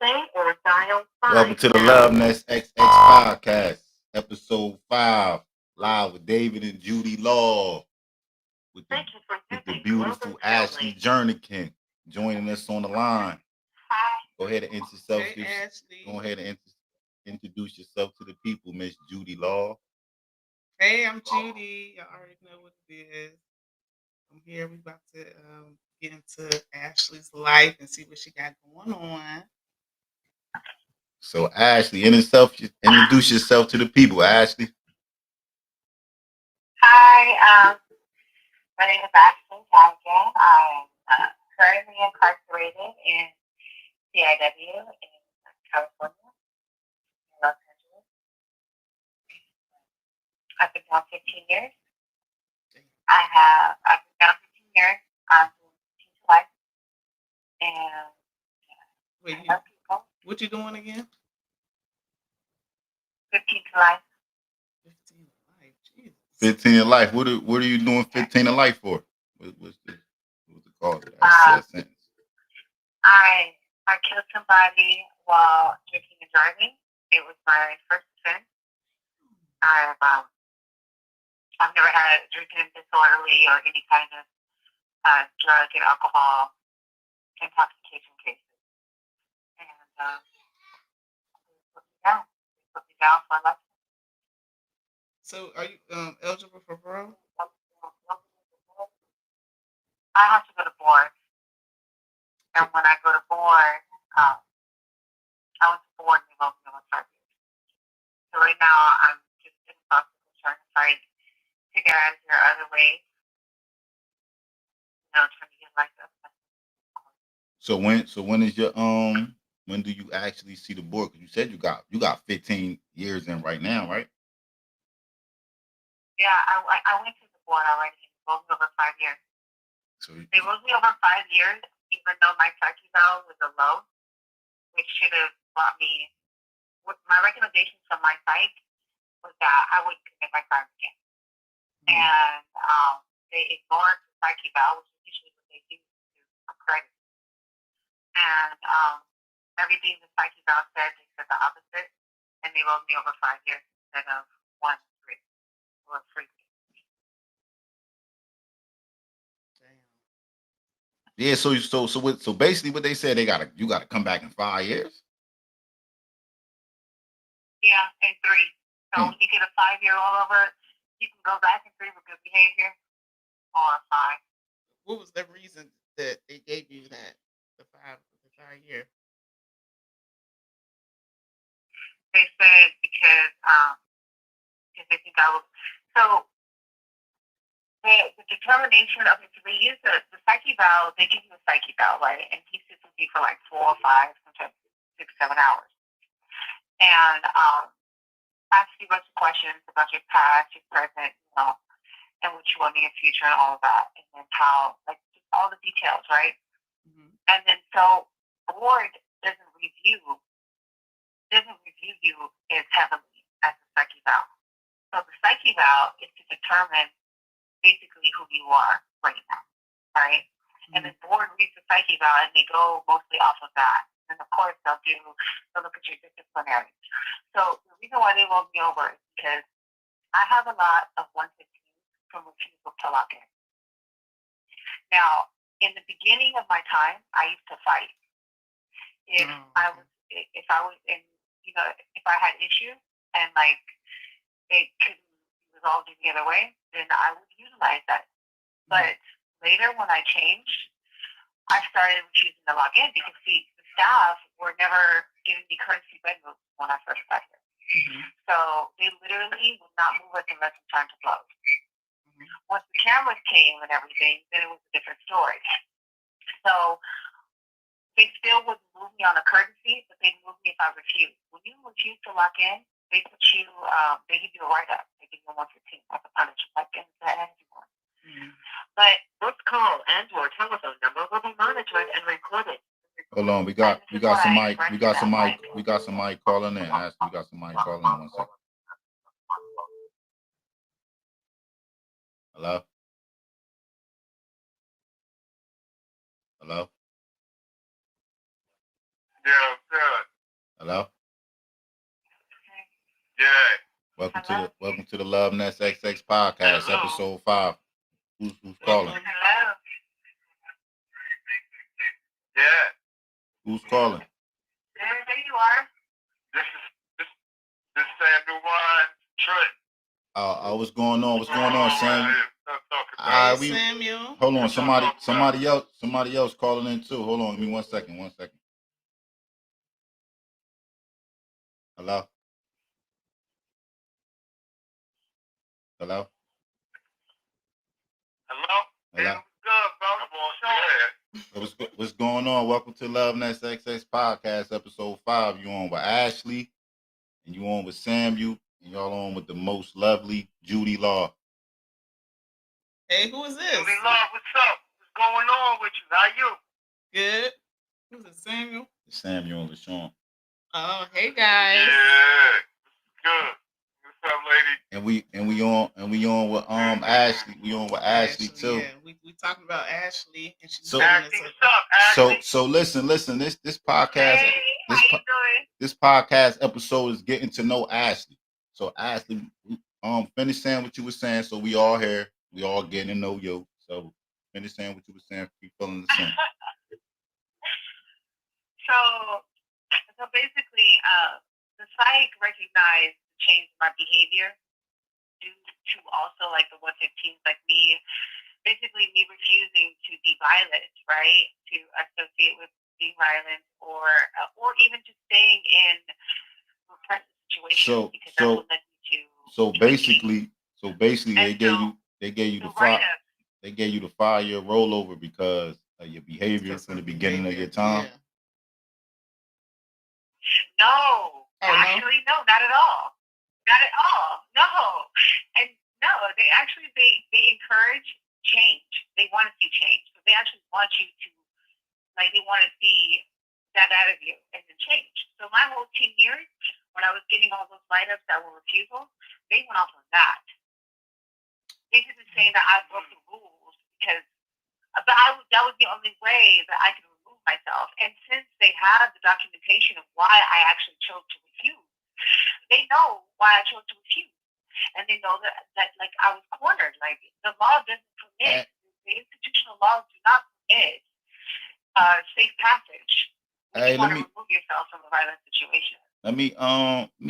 say or dial 5. Welcome to the Lovenestxx Podcast, episode 5, live with David and Judy Law, with the, Thank you for with the using beautiful Lovenestxx. Ashely Johnigan joining us on the line. Hi. Go ahead and introduce yourself. Hey, Ashely. Go ahead and introduce yourself to the people, Miss Judy Law. Hey, I'm Judy. Y'all already know what it is. I'm here. We about to get into Ashley's life and see what she got going on. So, Ashely, introduce yourself to the people, Ashely. Hi. My name is Ashely Johnigan. I'm currently incarcerated in CIW in California, in Los Angeles. I've been down 15 years. I've been down 15 years. I'm doing 15 to life. And Wait, I love people. what you doing again? 15 to life. 15 to life. Jesus. 15 in life. What are you doing 15 in life for? What's the cause of that sentence? I killed somebody while drinking and driving. It was my first offense. I've never had drinking disorderly or any kind of drug and alcohol intoxication cases. And they put me down. They put me down for life. So, are you eligible for parole? I have to go to board. And when I go to board, I was born in the military. So right now, I'm just in the process of trying to fight to get out of here other ways. Trying to get life up. So when is your when do you actually see the board? Because you said you got 15 years in right now, right? Yeah, I went to the board already. It rolled me over 5 years. So they rolled me over 5 years, even though my psyche valve was a low, which should have brought me. My recommendation from my psych was that I would commit my crime again. Mm-hmm. And they ignored the psyche valve, which is usually what they do to credit. And everything the psyche valve said, they said the opposite, and they rolled me over 5 years instead of 1, 3, or 3. Yeah, so basically what they said, you gotta come back in 5 years. Yeah, in 3. So when you get a 5-year rollover, you can go back in 3 with good behavior, or 5. What was the reason that they gave you that the 5 year? They said because they think I was so. The determination of it, so they use the psyche valve, they give you a psyche valve, right? And he sits with you for like 4 or 5, sometimes 6, 7 hours. And ask you a bunch of questions about your past, your present, and what you want in your future and all of that. And then how, like, just all the details, right? Mm-hmm. And then so the board doesn't review you as heavily as the psyche valve. So the psyche valve is to determine basically who you are right now, right? Mm-hmm. And the board reads the psyche valve and they go mostly off of that. And of course they'll look at your disciplinary. So the reason why they rolled me over is because I have a lot of 115 from refusal to lock in. Now, in the beginning of my time, I used to fight. If I had issues and like it couldn't be resolved any other way, then I would utilize that. But later, when I changed, I started refusing to log in because the staff were never giving me courtesy bed moves when I first got here. Mm-hmm. So they literally would not move us unless it's time to close. Mm-hmm. Once the cameras came and everything, then it was a different story. So they still would move me on a courtesy, but they'd move me if I refused. When you refuse to lock in, they put you, they give you a write-up. They give you a 115 as a punishment, like in the anyone. Mm-hmm. But this call and your telephone number will be monitored and recorded. Hold on, we got somebody calling in. We got somebody calling in. 1 second. Hello? Hello? Yeah, good. Hello. Yeah. Welcome to the Lovenestxx Podcast, Hello. episode 5. Who's calling? Hello. Yeah. Who's calling? There you are. This Samuel Wine Trent. What's going on? What's going on, Sam? Hey, Samuel. Hold on, somebody else calling in too. Hold on, give me 1 second. Hello. Hello? Hello? Yeah, good, bro. What's going on? Welcome to Lovenestxx Podcast, episode 5. You on with Ashely, and you on with Samuel, and y'all on with the most lovely Judy Law. Hey, who is this? Judy Law, what's up? What's going on with you? How you? Good. Who's it, Samuel? It's Samuel and LaShawn. Oh, hey guys. Yeah. Good. What's up, lady? And we on with Ashely. We on with Ashely too. Yeah, we talking about Ashely, and she's So- Ashley, what's up, Ashley? So listen. This podcast Hey, how you doing? this podcast episode is getting to know Ashely. So Ashely, finish saying what you were saying. So we all here. We all getting to know you. So finish saying what you were saying. Keep feeling the same. So basically, the psych recognized the change in my behavior due to also like the 115s, like me, basically me refusing to be violent, right? To associate with being violent, or even just staying in repressive situations, because that's what led me to. So basically, And they gave you the the write-up. They gave you the 5-year rollover because of your behavior from the beginning of your time. Yeah. No, actually, no, not at all. Not at all. No. And no, they actually, they encourage change. They want to see change. So they actually want you to, like, they want to see that out of you and then change. So my whole 10 years, when I was getting all those write-ups that were refusals, they went off on that. They didn't say that I broke the rules because, but that was the only way that I could remove myself. And since they have the documentation of why I actually chose to refuse, they know why I chose to refuse. And they know that like I was cornered. Like, the law doesn't permit, the institutional laws do not permit safe passage when you want to remove yourself from a violent situation. Let me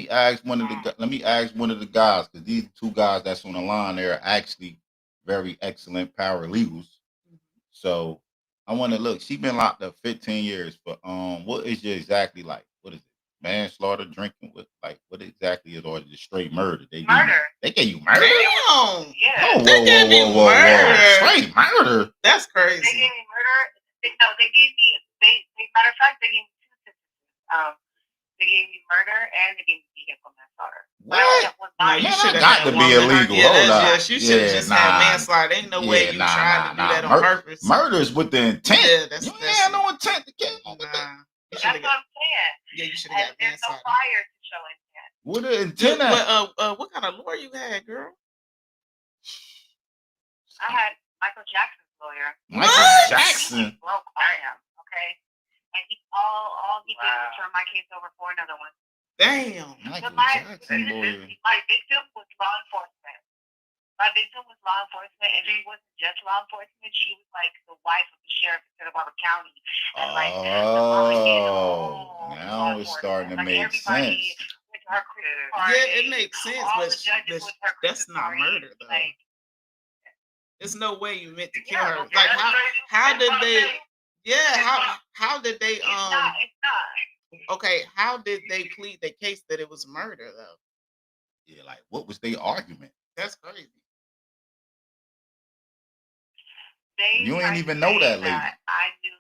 ask one of the guys, because these two guys that's on the line, they're actually very excellent paralegals. So I want to look. She's been locked up 15 years, but what is your exactly like? What is it? Manslaughter, drinking? What exactly is, or just straight murder? Murder. They gave you murder? Damn. Yeah. Whoa. Straight murder? That's crazy. They gave me murder. They gave me. Matter of fact, they gave me 2 sentences. They gave me murder and they gave me vehicle manslaughter. What? No, you should have got to be illegal. Hold up. Yes, you should have just had manslaughter. Ain't no way you tried to do that on purpose. Murder is with the intent. Yeah, you ain't had no intent to kill. That's what I'm saying. Yeah, you should have got There's no manslaughter. fire to show intent. What the intent at? What kind of lawyer you had, girl? I had Michael Jackson's lawyer. Michael Jackson? He broke on him, okay? And all he did was turn my case over for another one. Damn. Michael my Jackson lawyer. My victim was law enforcement. And she wasn't just law enforcement. She was like the wife of the sheriff of Santa Barbara County. And like now it's starting to make sense. Yeah, it makes sense, but that's not murder, though. Like, there's no way you meant to kill her. Like, how did they? Yeah, how did they? It's not. Okay, how did they plead the case that it was murder, though? Yeah, like what was their argument? That's crazy. You ain't even know that lady. I knew.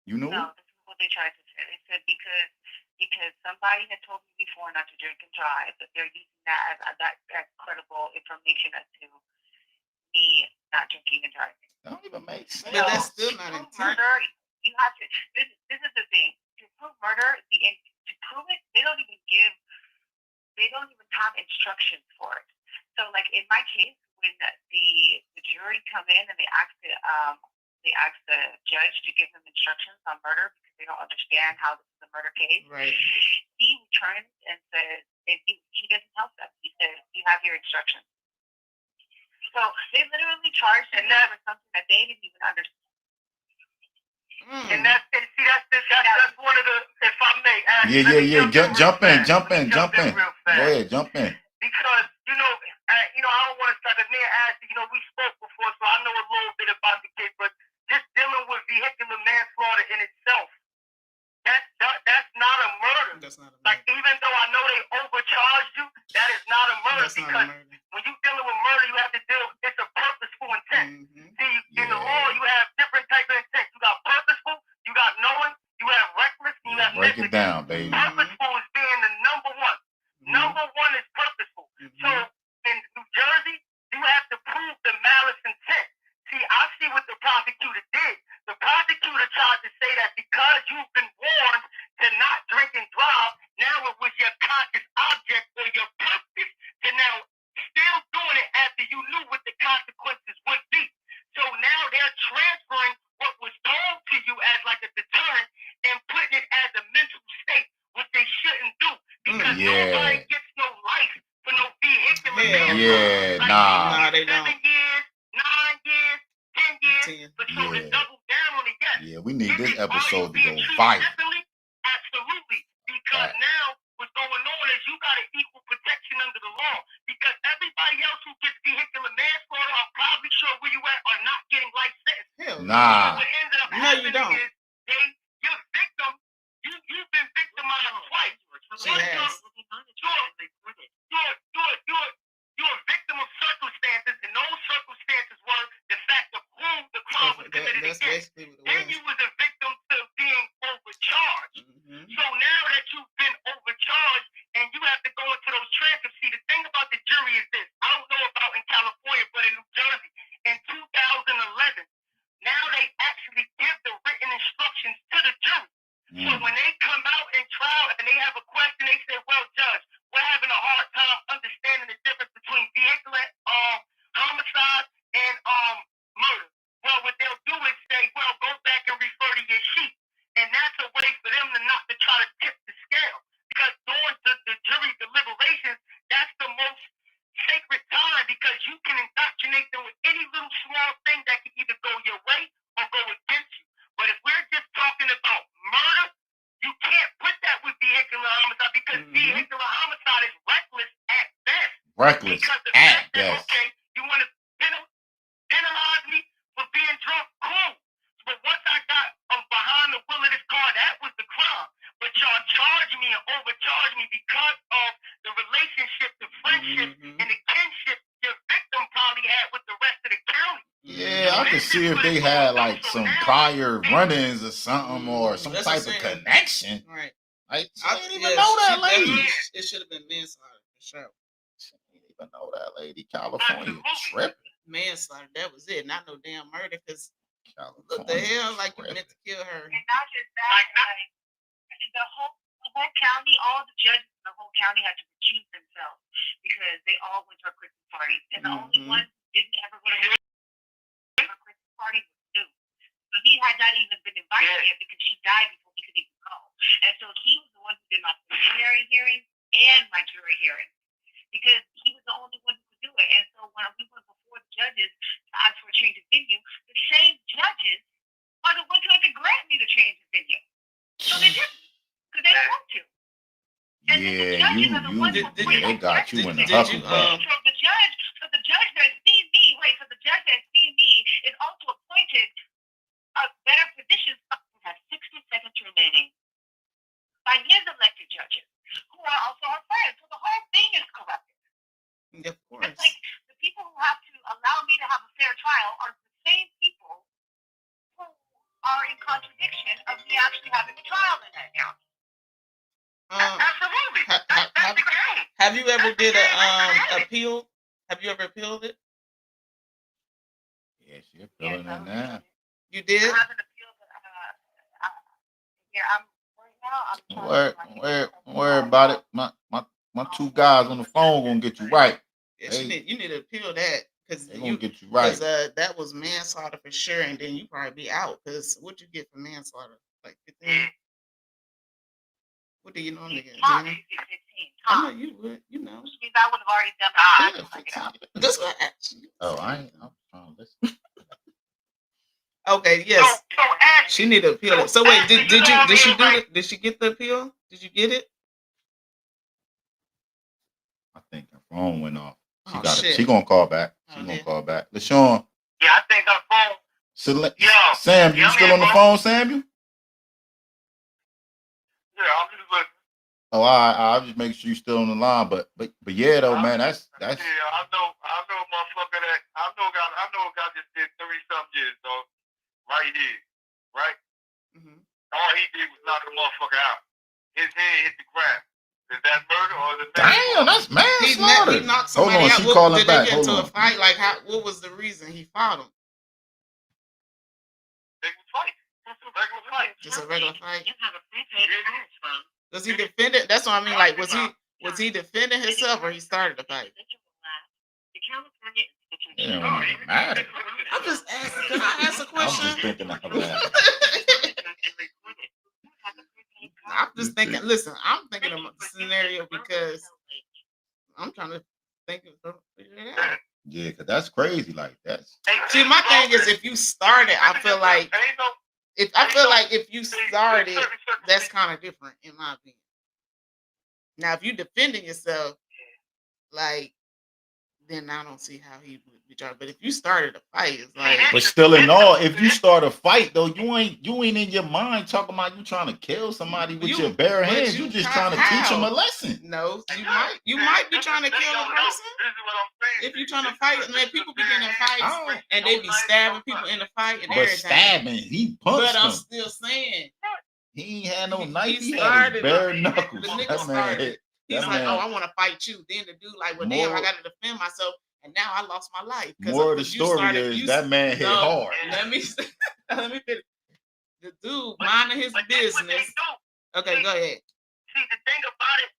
You knew? No, this is what they tried to say. They said because somebody had told me before not to drink and drive, that they're using that as credible information as to me not drinking and driving. That don't even make sense. But that's still not intent. Murder, you have to. This is the thing. To prove murder, to prove it, they don't even have instructions for it. So, like in my case, when the jury come in and they ask they ask the judge to give them instructions on murder because they don't understand how this is a murder case. Right. He returns and says, and he doesn't help them. He says, "You have your instructions." So they literally charged him for something that they didn't even understand. And that's one of the, if I may ask. Yeah. Jump in. Real Go fast. ahead, jump in. Because, I don't want to start the near Ashley, we spoke before, so I know a little bit about the case, but just dealing with vehicular manslaughter in itself, that's not a murder. That's not a murder. Like, even though I know they overcharged you, that is not a murder. That's not because a murder. when you're dealing with murder, you have to deal, it's a purposeful intent. Mm-hmm. See, in the law, you have different types of intent. You got purposeful, you got knowing, you have reckless, and you have Break it negligent. down, baby. Purposeful is being the number one. Number one is purposeful. So in New Jersey, you have to prove the malice intent. See, I see what the prosecutor did. The prosecutor tried to say that because you've been warned to not drink and drive, now it was your conscious object or your purpose to now still doing it after you knew what the consequences would be. So now they're transferring what was told to you as like a deterrent and putting it as a mental state, which they shouldn't do. Because nobody gets no life for no vehicular manslaughter. Yeah, like, nah. They don't. 7 years, 9 years, 10 years, but so to double down on it, yes. Yeah, we need this Are you episode to being go treated viral. differently? Absolutely. Because now what's going on is you got an equal protection under the law. Because everybody else who gets vehicular manslaughter, I'm probably sure where you at, are not getting life sentences. Hell Nah. So what ended up No, you happening don't. is your victim, you've been victimized twice. She has. You're a victim of circumstances, and those circumstances were the fact of whom the crime was committed That's against. basically what it Then was. you was a victim to being overcharged. So now that you've been overcharged and you have to go into those transcripts, see, the thing about the jury is this. I don't know about in California, but in New Jersey, in 2011, now they actually give the written instructions to the jury. So when they come out in trial and they have a question, they say, "Well, Judge, we're having a hard time understanding the difference between vehicular homicide and murder." Well, what they'll do is say, "Well, go back and refer to your sheet." And that's a way for them to not to try to tip the scale. Because during the jury deliberations, that's the most sacred time because you can indoctrinate them with any little small thing that can either go your way or go against you. But if we're just talking about murder, you can't put that with vehicular homicide because vehicular homicide is reckless at best. Reckless Because the at fact that, best. okay, you want to penalize me for being drunk, cool. But once I got behind the wheel of this car, that was the crime. But y'all charged me and overcharged me because of the relationship, the friendship, and the kinship your victim probably had with the rest of the county. Yeah, I could see if they had like some prior run-ins or something or some That's type what of I'm saying. connection. Right. Like, she I didn't even know that lady. It should have been manslaughter for sure. She didn't even know that lady. California tripping. Manslaughter. That was it. Not no damn murder. Because California what the hell? Like you tripping. meant to kill her. And not just that, like the whole county, all the judges in the whole county had to recuse themselves because they all went to a Christmas party. And the only one who didn't ever go to a Christmas party was Judy. So he had not even been invited yet because she died before he could even go. And so he was the one who did my preliminary hearing and my jury hearing because he was the only one who could do it. And so when we went before the judges to ask for a change of venue, the same judges are the ones who had to grant me the change of venue. So they didn't because they didn't want to. And then the judges are the ones who they got you in the Did you, Hufflepuff. So the judge that seen me, so the judge that seen me is also appointed a better position who has 60 seconds remaining by his elected judges, who are also our friends. So the whole thing is corrupted. Of course. It's like the people who have to allow me to have a fair trial are the same people who are in contradiction of me actually having a trial in that county. Absolutely. That's the game. Have you ever did a appeal? Have you ever appealed it? Yeah, she appealing it now. You did? I haven't appealed, but I'm right now. Don't worry about it. My two guys on the phone gonna get you right. Yeah, you need to appeal that. because They gonna get you right. that was manslaughter for sure, and then you probably be out because what you get for manslaughter, like 15. What do you normally get? 15. I know you would. You know. Which means I would have already done my time. Yeah, 15. That's what I asked you. Oh, I'm trying to listen. Okay. Yes. So She need to appeal it. So wait, did she do it? Did she get the appeal? Did you get it? I think her phone went off. She Oh, got shit. it. She gonna call back. She Oh, gonna yeah. call back. LaShawn. yeah, I think her phone. Yo, Sam, you yeah, still man, on the bro. phone, Samuel? Yeah, I'm just listening. Oh, I'll just make sure you still on the line. But yeah, though, man, that's Yeah, I know, motherfucker. I know, a guy just did 30-something years, dog. Right here, right. Mm-hmm. All he did was knock the motherfucker out. His head hit the ground. Is that murder or is it? damn. That's manslaughter. He knocked Hold somebody on, out. she calling Did back. they get Hold into a on. fight? Like, what was the reason he fought him? They was fight. It's a regular fight. Just a regular fight. You have a prepaid address from. Was he defending? That's what I mean. Like, was he defending himself or he started the fight? The California It Institute. don't even matter. I'm just asking. Can I ask a I'm question? just thinking out loud. I'm just thinking. Listen, I'm thinking of the scenario because I'm trying to think of figure it out. Yeah, cause that's crazy. Like that's. See, my thing is, if you started, I feel like if you started, that's kind of different in my opinion. Now, if you defending yourself, like, then I don't see how he would be charged. But if you started a fight, it's like. But still, in all, if you start a fight though, you ain't in your mind talking about you trying to kill somebody with your bare hands. You just trying to teach them a lesson. No, you might be trying to kill a person. If you're trying to fight, and then people be getting in fights and they be stabbing people in the fight and But everything. stabbing, he punched But I'm him. still saying He ain't had no knife. he He had his started bare it. knuckles. The nigga That man started. hit. He's That like, man- oh, I want to fight you. Then the dude like, well, damn, I got to defend myself, and now I lost my life. More of the story is that man hit hard. Let me finish. The dude minding his business. Okay, go ahead. See, the thing about it,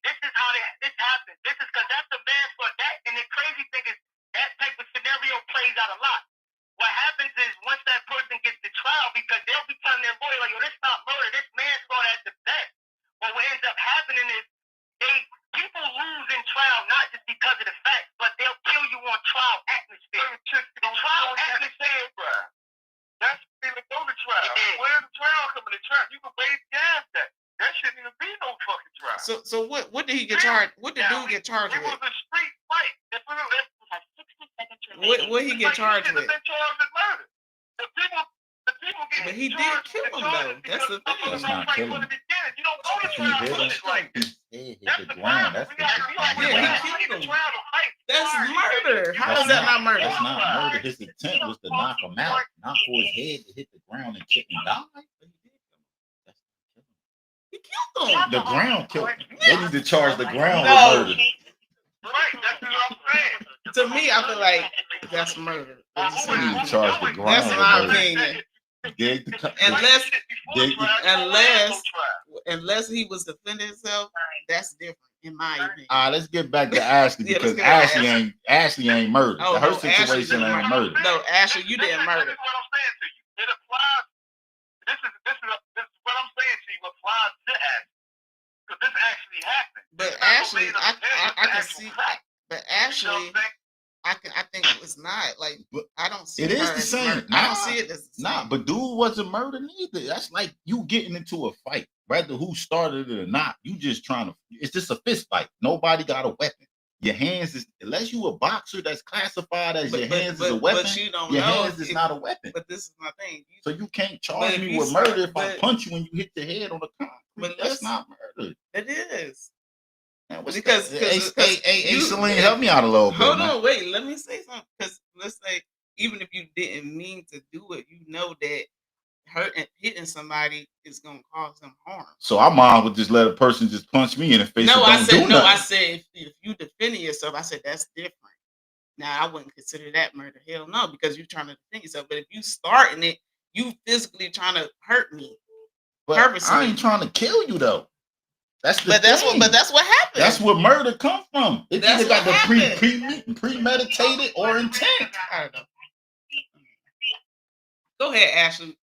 this is how this happens. This is because that's the man for that. And the crazy thing is that type of scenario plays out a lot. What happens is once that person gets to trial, because they'll be telling their lawyer, like, yo, this not murder, this manslaughter at the best. But what ends up happening is people lose in trial not just because of the facts, but they'll kill you on trial atmosphere. The trial atmosphere, bro. That's even go to trial. Where's the trial coming to trial? You can wait gas that. That shouldn't even be no fucking trial. So what did he get charged? What did dude get charged It with? was a street fight. What he get charged with? Been charged with murder. The people get. But he did kill him though. That's the thing. That's not killing him. You don't go to He trial hit for shit like him. this. His head hit the ground. That's the Yeah, he killed him. That's murder. How is that not murder? That's not murder. His intent was to knock him out, not for his head to hit the ground and kick him down. He killed him. The ground killed him. They need to charge the ground No. with murder. Right, that's what I'm saying. To me, I feel like that's murder. They need to charge the ground That's with my murder. opinion. Dig the- Unless he was defending himself, that's different in my opinion. Let's get back to Ashely Yeah, let's because get back to Ashley ain't murdered. Oh, Her no, Ashley situation didn't ain't murder. murder. No, Ashely, you didn't murder. This is what I'm saying to you. It applies. This is what I'm saying to you. Applies to Ashley. Because this actually happened. But Ashley, I can see. But Ashley, I think it's not like But I don't see it her is the as same. murder. I don't see it as the Nah, same. but dude wasn't murdered neither. That's like you getting into a fight, whether who started it or not. You just trying to. It's just a fist fight. Nobody got a weapon. Your hands is unless you a boxer that's classified as your hands is a weapon. But you don't your know hands is not a weapon. But this is my thing. So you can't But charge if me you with start- murder if I but- punch you when you hit your head on the concrete. But That's listen, not murder. It is. Man, what's Because- that? because- Hey, you- Celine, help me out a little bit. Hold man. on, wait. Let me say something. Because let's say even if you didn't mean to do it, you know that hitting somebody is gonna cause them harm. So our mom would just let a person just punch me in the face. No, and I don't said do no. I nothing. said if you defending yourself, I said that's different. Now I wouldn't consider that murder. Hell no, because you're trying to defend yourself. But if you starting it, you physically trying to hurt me. But purposely. I ain't trying to kill you though. That's the But that's thing. what happened. That's where murder comes from. It That's either got the what premeditated or intent. I don't know. Go ahead, Ashley.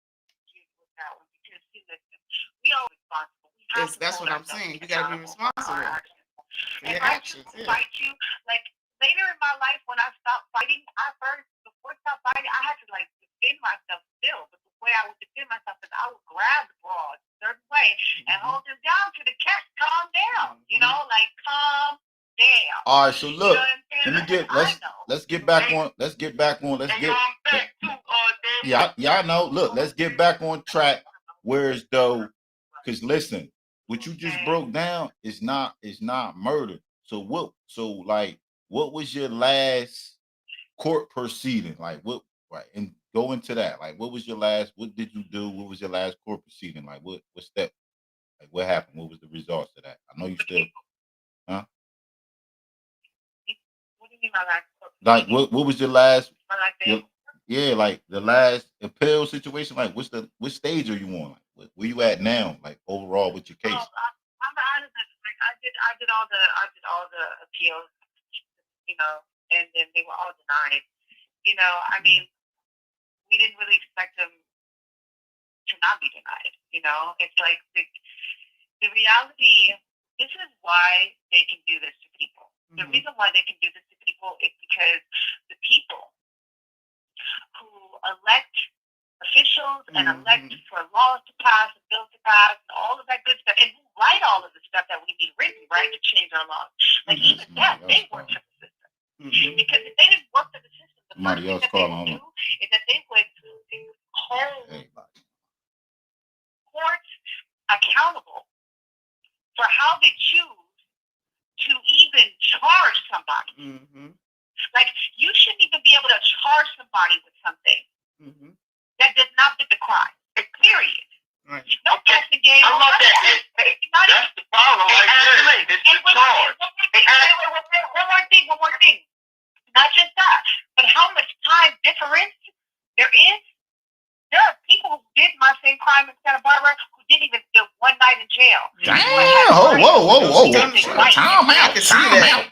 That's what I'm saying. You gotta be responsible for your actions. Fight you. Like later in my life, when I stopped fighting, before I stopped fighting, I had to like defend myself still. But the way I would defend myself is I would grab the broad a certain way and hold them down to the cat calm down. You know, like calm down. All right, so look, you know let's get back on. Y'all know. Look, let's get back on track. Whereas though, because listen, what you just broke down is not murder. So what was your last court proceeding? Like what, right? And go into that. Like what did you do? What was your last court proceeding? Like what step? Like what happened? What was the results of that? I know you still, huh? What do you mean by last court proceeding? Like what was your last? Yeah, like the last appeal situation. Like what stage are you on? Like where you at now? Like overall with your case? I'm out of it. Like I did all the appeals, you know, and then they were all denied. You know, I mean, we didn't really expect them to not be denied. You know, it's like the reality. This is why they can do this to people. The reason why they can do this to people is because the people who elect officials and elect for laws to pass and bills to pass and all of that good stuff, and who write all of the stuff that we need written, right, to change our laws. Like even that, they work for the system. Because if they didn't work for the system, the first thing that they would do is that they would hold courts accountable for how they choose to even charge somebody. Like you shouldn't even be able to charge somebody with something that does not fit the crime. Period. Right. No guessing game. I love that. That's the problem right there. It's the charge. One more thing. Not just that, but how much time difference there is. There are people who did my same crime in Santa Barbara who didn't even do one night in jail. Damn! Whoa!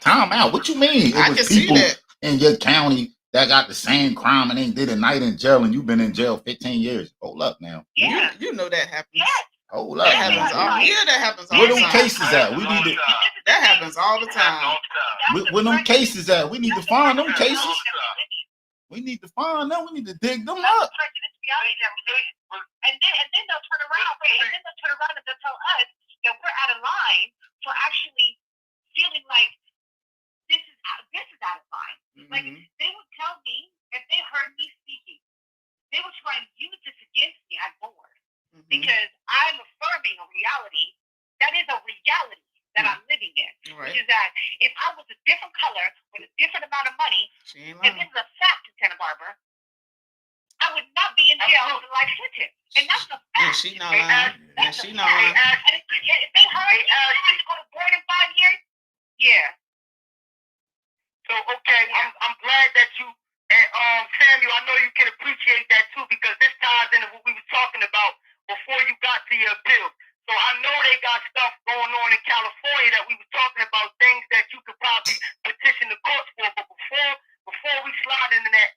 Time out. What you mean? It was people in your county that got the same crime and they did a night in jail, and you've been in jail 15 years. Hold up now. Yeah. You know that happens. Yes. Hold up. That happens all the time. Where them cases at? We need to. That happens all the time. Where them cases at? We need to find them cases. We need to find them. We need to dig them up. And then they'll turn around. And they'll tell us that we're out of line for actually feeling like this is out of line. Like they would tell me if they heard me speaking, they would try and use this against me at board because I'm affirming a reality that is a reality that I'm living in, which is that if I was a different color with a different amount of money, and this is a fact in Santa Barbara, I would not be in jail with a life sentence. And that's a fact. And she not lying. And if they heard I had to go to board in 5 years, yeah. So okay, I'm glad that you and Samuel, I know you can appreciate that too because this ties into what we was talking about before you got to your appeal. So I know they got stuff going on in California that we was talking about, things that you could probably petition the courts for. But before we slide into that,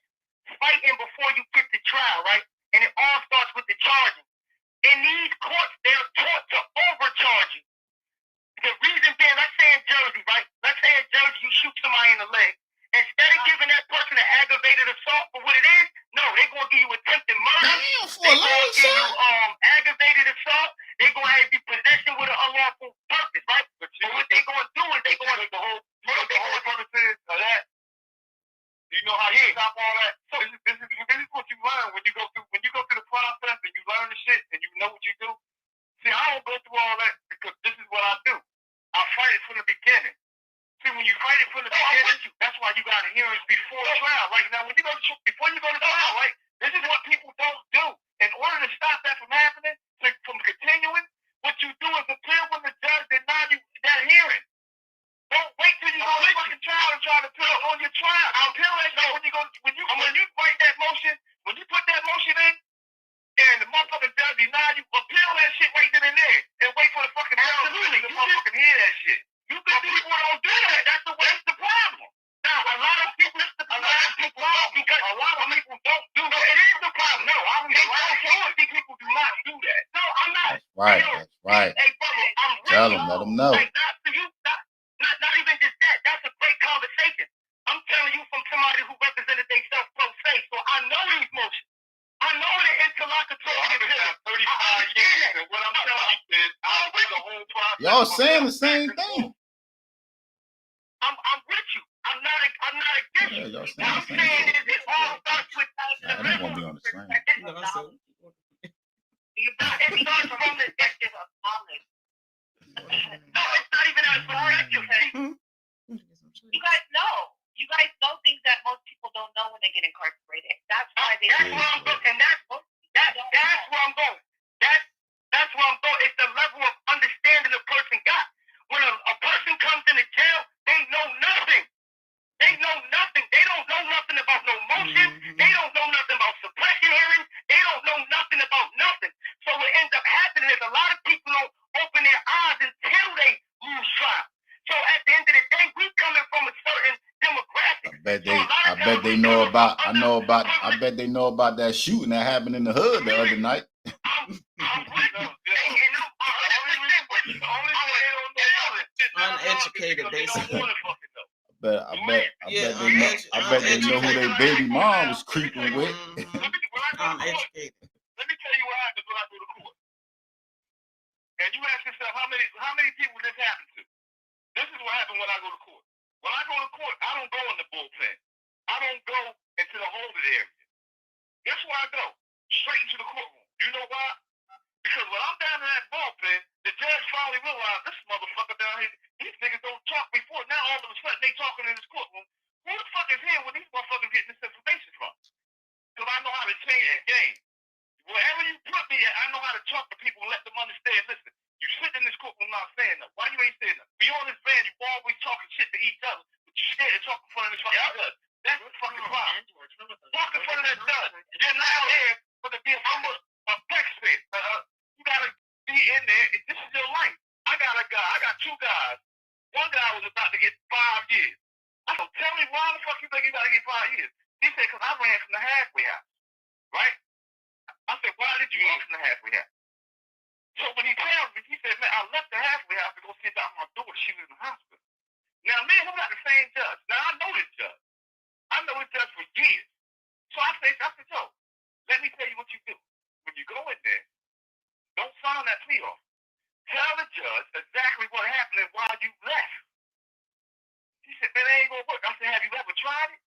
fighting before you get to trial, right? And it all starts with the charging. In these courts, they're taught to overcharge you. The reason being, let's say in Jersey, right? Let's say in Jersey you shoot somebody in the leg. Instead of giving that person an aggravated assault for what it is, no, they're going to give you attempted murder. They're going to give you aggravated assault. They're going to have you possession with an unlawful purpose, right? But what they're going to do is they're going to the whole purposes of that. You know how you stop all that. So this is what you learn when you go through the process and you learn the shit and you know what you do. See, I don't go through all that because this is what I do. I fight it from the beginning. See, when you fight it from the beginning, that's why you got hearings before trial. Right now, before you go to trial, right? This is what people don't do. In order to stop that from happening, from continuing, what you do is appeal when the judge denies you that hearing. Don't wait till you go to fucking trial and try to appeal on your trial. I'll appeal that shit when you fight that motion, when you put that motion in, and the motherfucking judge denies you, appeal that shit right then and there. And wait for the fucking trial. Absolutely. right. That's right. Hey, brother, I'm Tell with them, you. let them know. Like, not for you, not even just that. That's a great conversation. I'm telling you from somebody who represented themselves pro se, so I know these motions. I know the interlocutory appeal. 35 years, and what I'm telling you is, I'll bring the whole process. Y'all saying the same thing. I'm with you. I'm not against Yeah, you. y'all What saying I'm the same saying thing. is it all starts with Nah, they won't be on the same. it starts from the perspective of knowledge. No, it's not even a perspective. You guys know. You guys know things that most people don't know when they get incarcerated. That's why they. That's where I'm going, and that's where I'm going. That's where I'm going. It's the level of understanding a person got. When a person comes into jail, they know nothing. They know nothing. They don't know nothing about no motion. They don't know nothing about suppression hearings. They don't know nothing about nothing. So what ends up happening is a lot of people don't open their eyes until they lose trial. So at the end of the day, we coming from a certain demographic. I bet they know about that shooting that happened in the hood the other night. Uneducated, basically. I bet they know who their baby mom was creeping with. Uneducated. Let me tell you what happens when I go to court. And you ask yourself, how many people this happened to? This is what happens when I go to court. When I go to court, I don't go in the bullpen. I don't go into the holding area. Guess where I go? Straight into the courtroom. You know why? Because when I'm down in that bullpen, the judge finally realized this motherfucker down here, these niggas don't talk before. Now all of a sudden they talking in this courtroom. Who the fuck is here when these motherfuckers getting this information from? Because I know how to change the game. Wherever you put me at, I know how to talk to people and let them understand. Listen, you sit in this courtroom not saying nothing. Why you ain't saying nothing? Be on this van, you always talking shit to each other, but you scared to talk in front of this fucking judge. That's the fucking problem. Talk in front of that judge. You're not out here for the be a taxpayer. You gotta be in there. This is your life. I got two guys. One guy was about to get 5 years. I said, tell me why the fuck you think you gotta get 5 years? He said, because I ran from the halfway house. Right? I said, why did you run from the halfway house? So when he tells me, he said, man, I left the halfway house to go see about my daughter. She was in the hospital. Now, me and him got the same judge. Now, I know this judge. I know this judge for years. So I said, yo, let me tell you what you do. When you go in there, don't sign that plea off. Tell the judge exactly what happened and why you left. He said, man, it ain't gonna work. I said, have you ever tried it?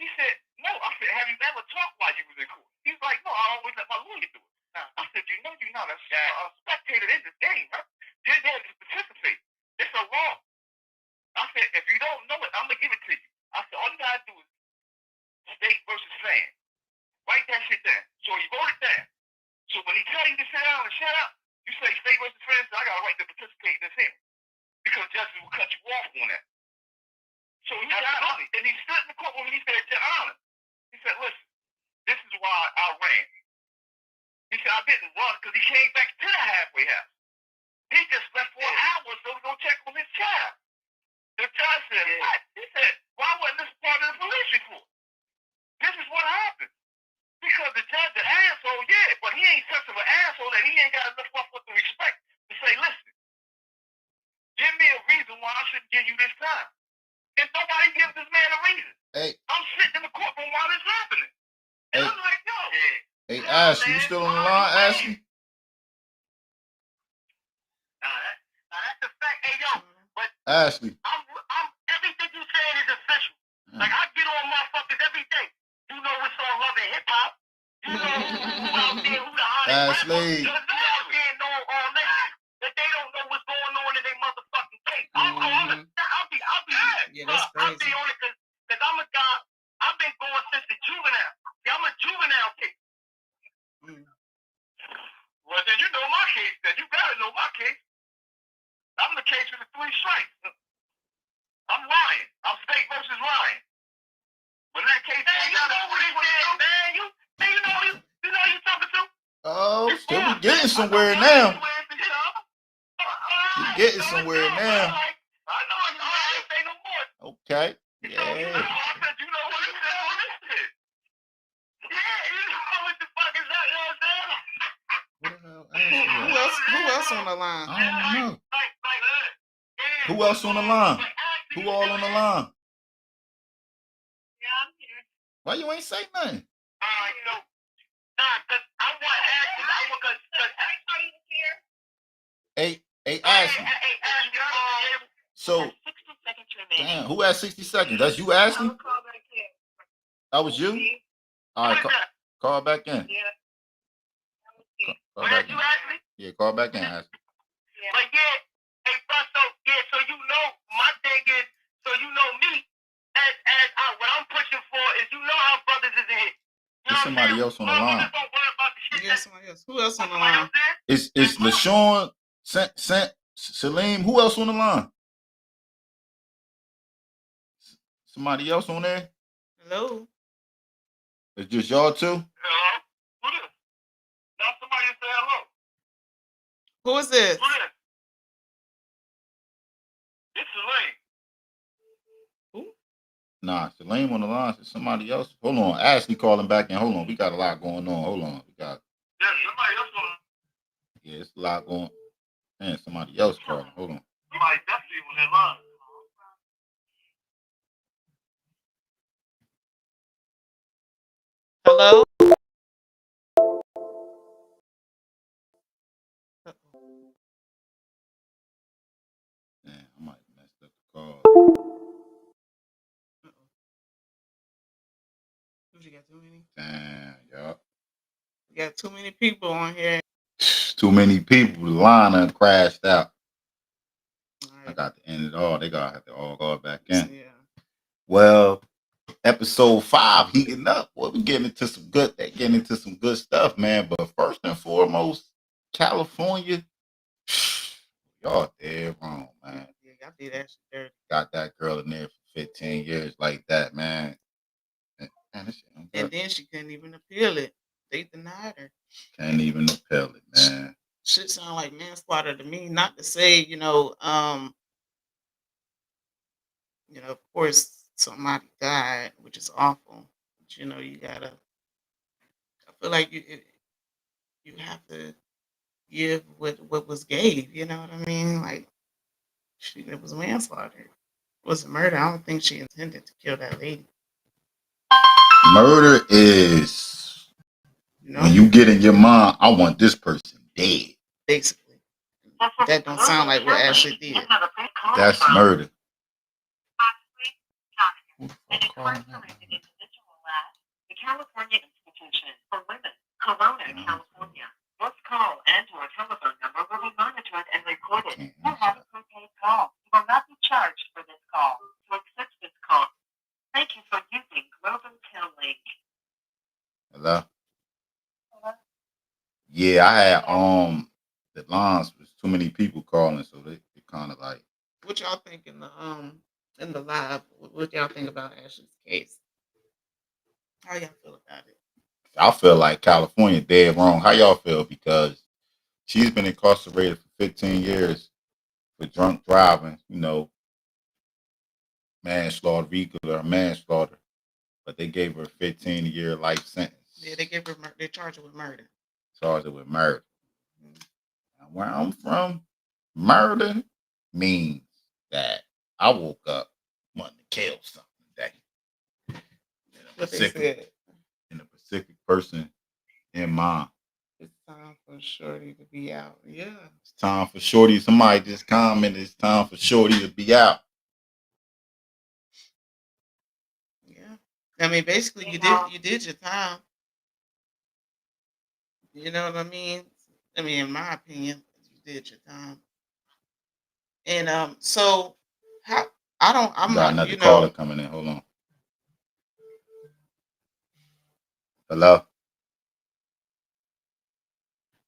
He said, no. I said, have you ever talked while you was in court? He's like, no, I always let my lawyer do it. I said, you know you're not a spectator in this game, right? You're there to participate. It's a law. I said, if you don't know it, I'm going to give it to you. I said, all you got to do is state versus fan. Write that shit down. So he wrote it down. So when he tell you to sit down and shut up, you say state versus fan, so I got a right to participate in this hearing. Because judges will cut you off on that. So he got on it. And he stood in the courtroom and he said, Your Honor, he said, listen, this is why I ran. He said, I didn't run because he came back to the halfway house. He just left for an hour so we go check on his child. The judge said, what? He said, why wasn't this part of the police report? This is what happened. Because the judge, the asshole, yeah, but he ain't such of an asshole that he ain't got enough up with the respect to say, listen, give me a reason why I shouldn't give you this time. And nobody gives this man a reason. Hey. I'm sitting in the courtroom while this happening. And I'm like, yo. Hey, Ashely, you still on the line, Ashely? That's the fact. Hey, yo, but Ashely. I'm everything you saying is official. Like, I get on motherfuckers every day. You know what's on Love and Hip Hop. You know who out there, who the hottest Ashely. rappers. They out there know all that. That they don't know what's going on in their motherfucking case. I'll be Yeah, that's I'll be crazy. on it because I'm a guy. I've been going since the juvenile. See, I'm a juvenile case. Well, then you know my case. Then you gotta know my case. I'm the case with the 3 strikes. I'm lying. I'm state versus lying. When that case, man, you know what he said, man. You know you talking to. Oh, so we getting somewhere now. We getting somewhere now. I know. I ain't say no more. Okay. So, you know, I said, you know what he said on this shit. Yeah, you know what the fuck is that? You know what I'm saying? Who else on the line? I don't know. Yeah. Who else on the line? Who all on the line? Yeah, I'm here. Why you ain't say nothing? So, because I want Ashley. Because Everybody is here. Hey, Ashley. So, 60 seconds remaining. damn, who had 60 seconds? That's you, Ashley? I'll call back in. That was you? Me? All right, call back in. Yeah. That was me. Call back in. Yeah, call back in, Ashley. Yeah. But yeah, hey, bro, so you know, my thing is, so you know me, what I'm pushing for is, you know how brothers is in here. There's somebody else on the line. Yeah, somebody else. Who else on the line? It's LaShawn, Salim. Who else on the line? Somebody else on there? Hello. It's just y'all two? Hello? Who this? Now somebody say hello. Who is this? Who this? This is Lane. Nah, Salim on the line. It's somebody else. Hold on. Ashley calling back in. Hold on. We got a lot going on. Hold on. Yeah, somebody else on. Yeah, it's a lot going on. Man, somebody else calling. Hold on. Somebody definitely on that line. Hello. Damn, I might have messed up the call. You got too many. Damn, y'all. You got too many people on here. Too many people. The line done crashed out. All I right. got to end it all. They gotta have to all go back in. Yeah. Well, episode 5 heating up. Boy, we getting into some good. They getting into some good stuff, man. But first and foremost, California, y'all dead wrong, man. Yeah, y'all did that shit dirty. Got that girl in there for 15 years like that, man. Man, this shit ain't And good. then she couldn't even appeal it. They denied her. Can't even appeal it, man. Shit sound like manslaughter to me. Not to say, of course somebody died, which is awful. But you gotta. I feel like you have to give what was gave. You know what I mean? Like it was manslaughter. It was murder. I don't think she intended to kill that lady. Murder is when you get in your mind, I want this person dead. Basically. That don't sound like what Ashely did. That's murder. The California Institution for Women, Corona, California. This call and/or telephone number will be monitored and recorded. You have a prepaid call. You will not be charged for this call. To accept this call, thank you for using Global Tel Link. Hello? Yeah, I had the lines was too many people calling, so they kind of like. What y'all think in the live? What y'all think about Ashley's case? How y'all feel about it? I feel like California dead wrong. How y'all feel? Because she's been incarcerated for 15 years for drunk driving, manslaughter, vehicular manslaughter. But they gave her a 15-year life sentence. Yeah, they gave her. They charged her with murder. Charged her with murder. Now, where I'm from, murder means that I woke up wanting to kill something today. What they said. In a specific person in mind. It's time for Shorty to be out. Yeah. It's time for Shorty. Somebody just commented, it's time for Shorty to be out. Yeah. I mean, basically, you did your time. You know what I mean? I mean, in my opinion, you did your time. And so how I'm got not, another caller coming in. Hold on. Hello?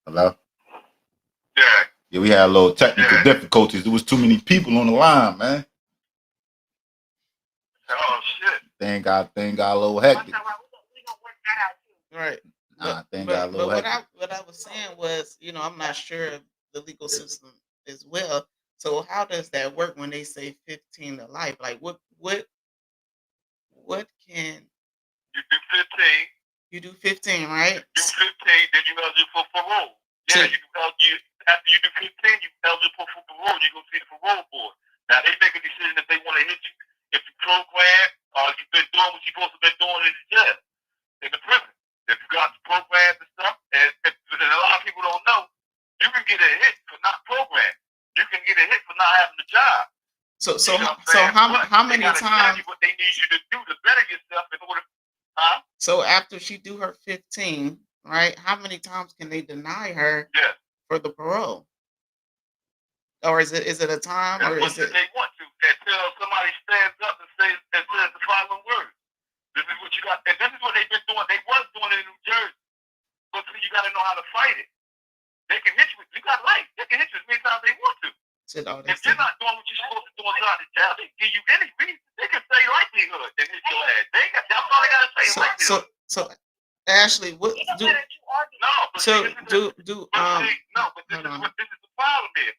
Hello? Yeah, we had a little technical difficulties. There was too many people on the line, man. Oh shit! Thing got a little hectic. Right. Thing got a little hectic. What I was saying was, I'm not sure of the legal system as well. So how does that work when they say 15 to life? Like what can you do 15? You do 15, right? Do 15, then you gotta do for parole. Yeah, you after you do 15, you eligible for parole. You go see the parole board. Now they make a decision if they want to hit you, if you program, or if you've been doing what you're supposed to be doing in the jail, in the prison. If you got the programs and stuff, and a lot of people don't know, you can get a hit for not programming. You can get a hit for not having a job. So You know how many they times? tell you what they need you to do to better yourself in order. So after she do her 15, right? How many times can they deny her Yes. for the parole? Or is it a time, or is it? They want to until somebody stands up and says the following words. This is what you got, and this is what they've been doing. They was doing it in New Jersey, but you got to know how to fight it. They can hit you. You got life. They can hit you as many times as they want to. If you're not doing what you're supposed to do inside the jail, they give you any reason. They can say likelihood and hit your ass. That's all they got to say. Likelihood. So Ashely, what do? No, but So do this is the problem here.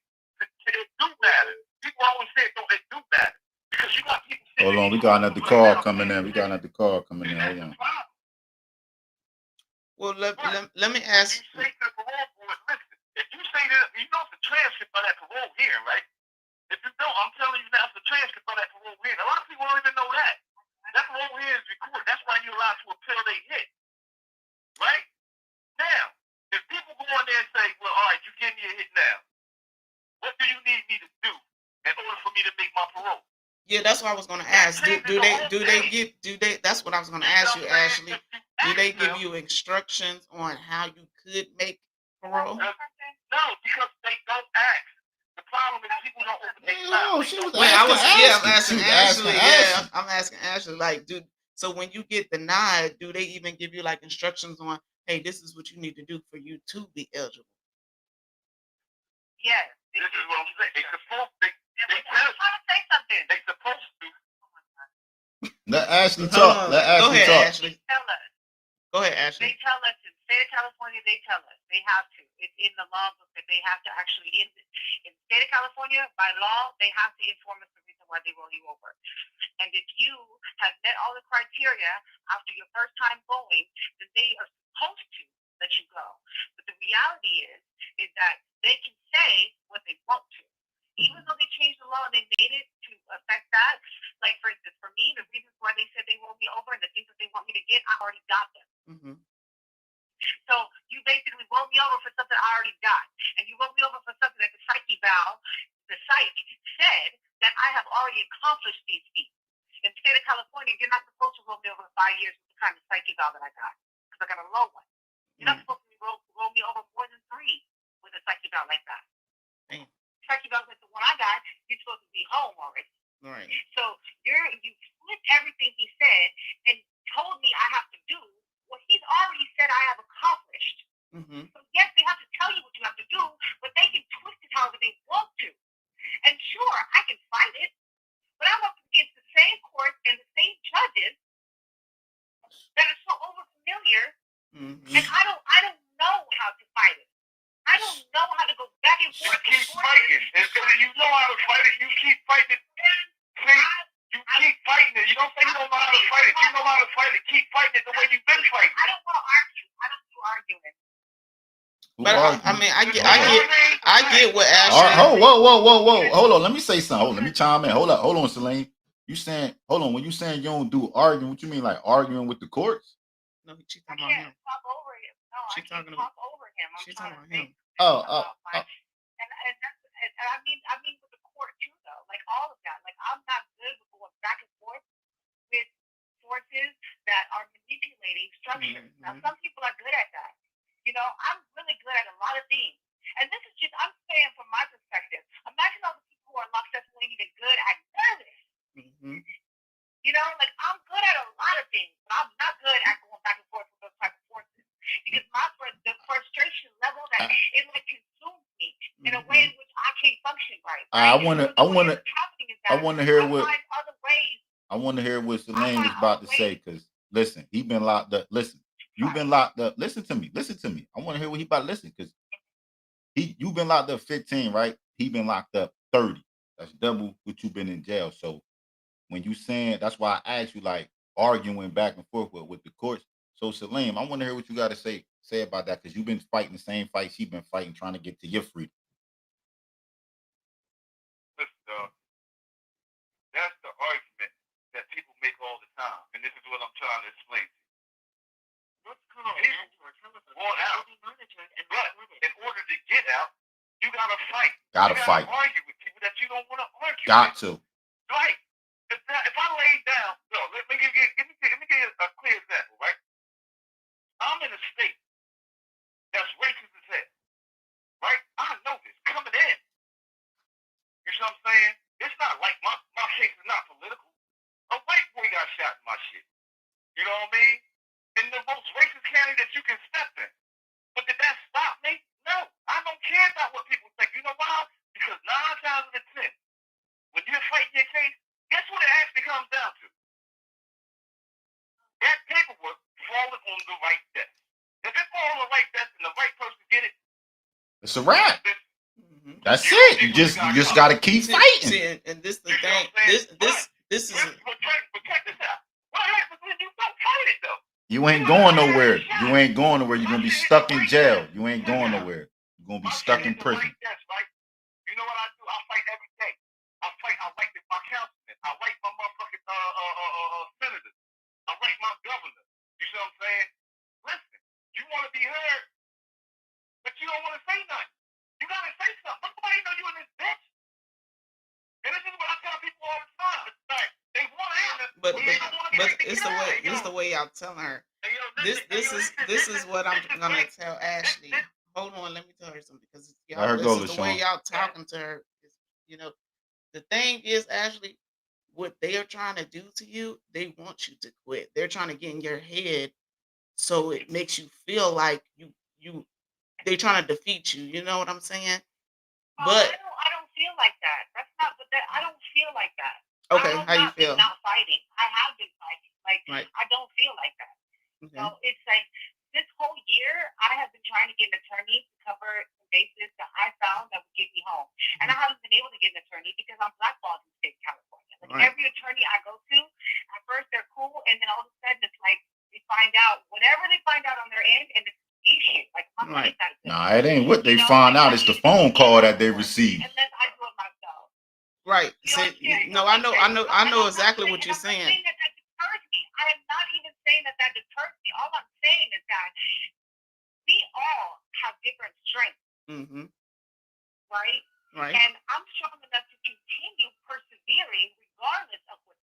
It do matter. People always say it do matter because you got people. Hold on, we got another call coming in. Hold on. Well, let me ask. You say to the parole board, listen, if you say that, you know it's a transcript of that parole hearing, right? If you don't, I'm telling you now, it's a transcript of that parole hearing. A lot of people don't even know that. That parole hearing is recorded. That's why you're allowed to appeal they hit. Right? Now, if people go in there and say, well, all right, you give me a hit now. What do you need me to do in order for me to make my parole? Yeah, that's what I was going to ask. That's what I was going to ask you, Ashely. Do they give you instructions on how you could make parole? No, because they don't ask. The problem is people don't open their mouth. I'm asking Ashely. Like, so when you get denied, do they even give you like instructions on, hey, this is what you need to do for you to be eligible? Yes. This is what I'm saying. They trying to say something. They supposed to. Let Ashely talk. Go ahead, Ashely. Tell us. Go ahead, Ashely. They tell us in the state of California. They tell us they have to. It's in the law book that they have to actually in the state of California by law they have to inform us the reason why they roll you over. And if you have met all the criteria after your first time going, then they are supposed to let you go. But the reality is that they can say what they want to. Even though they changed the law and they made it to affect that, like for instance, for me, the reasons why they said they rolled me over and the things that they want me to get, I already got them. Mm-hmm. So you basically rolled me over for something I already got. And you rolled me over for something that the psych eval, the psych said that I have already accomplished these feats. In the state of California, you're not supposed to roll me over for 5 years with the kind of psych eval that I got. Because I got a low one. You're not supposed to roll me over more than 3 with a psych eval like that. Damn. Psych eval with the one I got, you're supposed to be home already. Right. So you flipped everything he said and told me I have to do what he's already said I have accomplished. Mm-hmm. So yes, they have to tell you what you have to do, but they can twist it however they want to. And sure, I can fight it, but I'm up against the same court and the same judges that are so overfamiliar, and I don't know how to fight it. I don't know how to go back and forth. You keep fighting. You know how to fight it. You keep fighting it. You keep fighting it. You don't say you don't know how to fight it. You know how to fight it. Keep fighting it the way you've been fighting. I don't want to argue. I don't do arguing. But I mean, I get what Ashely. Whoa. Hold on. Let me say something. Let me chime in. Hold on, Celine. When you saying you don't do arguing, what you mean, like arguing with the courts? No, she's talking about him. Talk over him. No, I can't talk over him. She's talking about him. And I mean with the court too, though. Like all of that. Like I'm not good with going back and forth with forces that are manipulating structures. Mm-hmm. Now some people are good at that. You know, I'm really good at a lot of things. And this is just I'm saying from my perspective. Imagine all the people who are locked up who ain't even good at none of this. Mm-hmm. You know, like I'm good at a lot of things, but I'm not good at going back and forth with those type of forces. Because the frustration level that it like consumes me in a way in which I can't function right. I want to hear what Celine was about to say, because listen, he been locked up. Listen, you've been locked up. Listen to me. I want to hear what he about to listen, because you've been locked up 15, right? He been locked up 30. That's double what you've been in jail. So when you saying, that's why I asked you, like arguing back and forth with the courts, So Salim, I want to hear what you got to say about that, because you've been fighting the same fight she's been fighting, trying to get to your freedom. Listen, that's the argument that people make all the time, and this is what I'm trying to explain to you. Let's call want out, but in order to get out, you gotta fight. Gotta fight. Argue with people that you don't want to argue. Got with. to. Right. If I lay down, no, let me give you a clear example, right? I'm in a state that's racist as hell, right? I know this coming in. You know what I'm saying? It's not like my case is not political. A white boy got shot in my shit. You know what I mean? In the most racist county that you can step in. But did that stop me? No. I don't care about what people think. You know why? Because 9 times out of 10, when you're fighting your case, guess what it actually comes down to? That paperwork falling on the right desk. If it falls on the right desk and the right person get it, it's a wrap. That's it. You just got to keep fighting. See, and this the thing. This is. But check this out. What happens when you don't fight it though? You ain't going nowhere. You ain't going nowhere. You're gonna be stuck in jail. You ain't going nowhere. You're gonna be stuck in prison. Right? You know what I do? I fight every day. I like my councilman. I like my motherfucking senators. I like my governor. You see what I'm saying? Listen, you want to be heard, but you don't want to say nothing. You gotta say something. Nobody know you in this bitch. And this is what I tell people all the time. It's like they want to answer, But it's it's the way y'all telling her. This is what I'm gonna tell Ashely. Hold on, let me tell her something, because this is the way y'all talking to her. You know, the thing is, Ashely, what they are trying to do to you, they want you to quit. They're trying to get in your head, so it makes you feel like they're trying to defeat you. You know what I'm saying? But I don't feel like that. That's not. But I don't feel like that. Okay, how you feel? Not fighting. I have been fighting. Like right. I don't feel like that. Okay. So it's like this whole year I have been trying to get an attorney to cover some bases that I found that would get me home, and I haven't been able to get an attorney because I'm blackballed in the state of California. Like right. Every attorney I go to, at first they're cool, and then all of a sudden it's like they find out whatever they find out on their end, and it's issue. Like my right. Nah, it ain't what they find out. It's the phone call that they receive. Unless I do it myself. Right. No, I know exactly what you're saying. I am not even saying that deters me. All I'm saying is that we all have different strengths. Mm-hmm. Right? Right. And I'm strong enough to continue persevering regardless of what's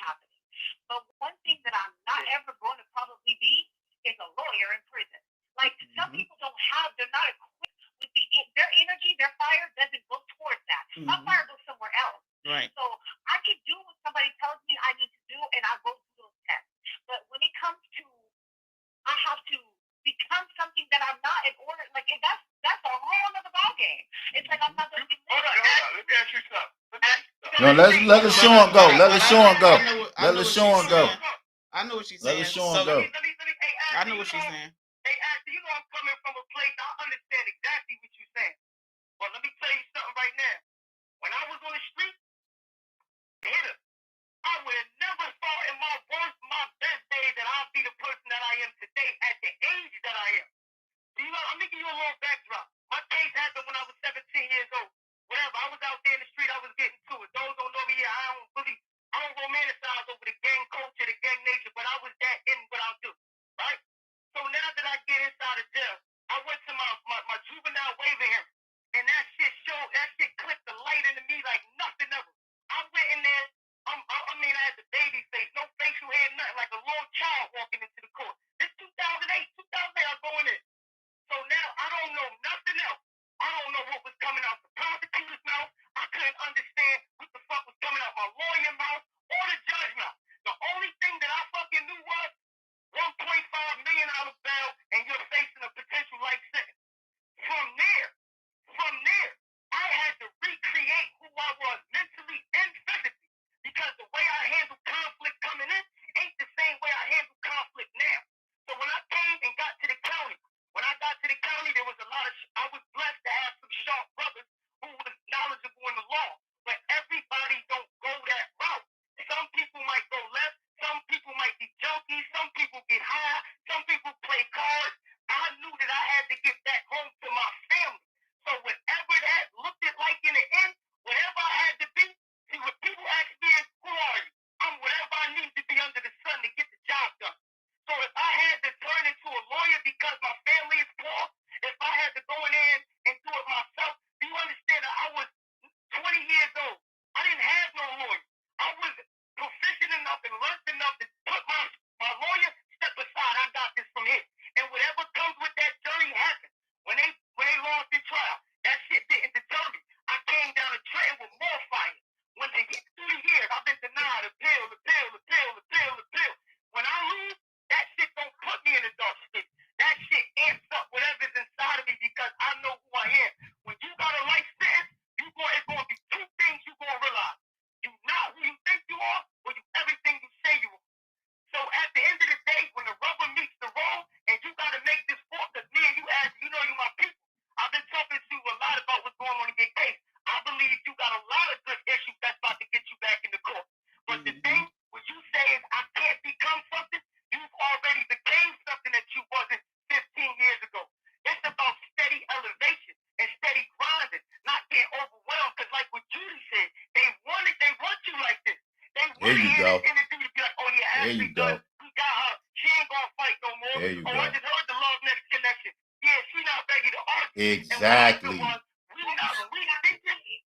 happening. But one thing that I'm not ever going to probably be is a lawyer in prison. Like some people they're not equipped with their energy, their fire doesn't go towards that. My fire goes somewhere else. Right. So I can do what somebody tells me I need to do, and I go through those tests. But when it comes to, I have to become something that I'm not in order. Like that's a whole other ballgame. It's like I'm not going to be. Hold on. Let me ask you something. No, let the Sean go. Let the Sean go. Let the Sean go. I know what she's saying. Let the Sean go. I know what she's saying. Hey, Ashley, you know I'm coming from a place. I understand exactly what you're saying. But let me tell you something right now. When I was on the street, I would have never thought in my best day that I'd be the person that I am today at the age that I am. You know, I'm making you a little backdrop. My case happened when I was 17 years old. Whatever, I was out there in the street, I was getting to it. Those don't know me yet. I don't romanticize over the gang culture, the gang nature, but I was that in what I do, right? So now that I get inside of jail, I went to my juvenile waiver hearing, and that shit clicked the light into me like nothing ever. I went in there, I had the baby face, no facial hair, nothing, like a little child walking into the court. This 2008, I go in there. So now I don't know nothing else. I don't know what was coming out the prosecutor's mouth. I couldn't understand what the fuck was coming out my lawyer mouth or the judge mouth. The only thing that I fucking knew was $1.5 million bail and you're facing a potential life sentence. From there, I had to recreate who I was mentally and physically, because the way I handle conflict coming in ain't the same way I handle conflict now. So when I came and got to the county, there was a lot of, I was blessed to have some sharp brothers who was knowledgeable in the law. But There you go. And the dude be like, oh yeah, There you Ashely go. done. We got her. She ain't gonna fight no more. There you I go. just heard the Lovenestxx connection. Yeah, she not ready to argue. Exactly. And what happened was,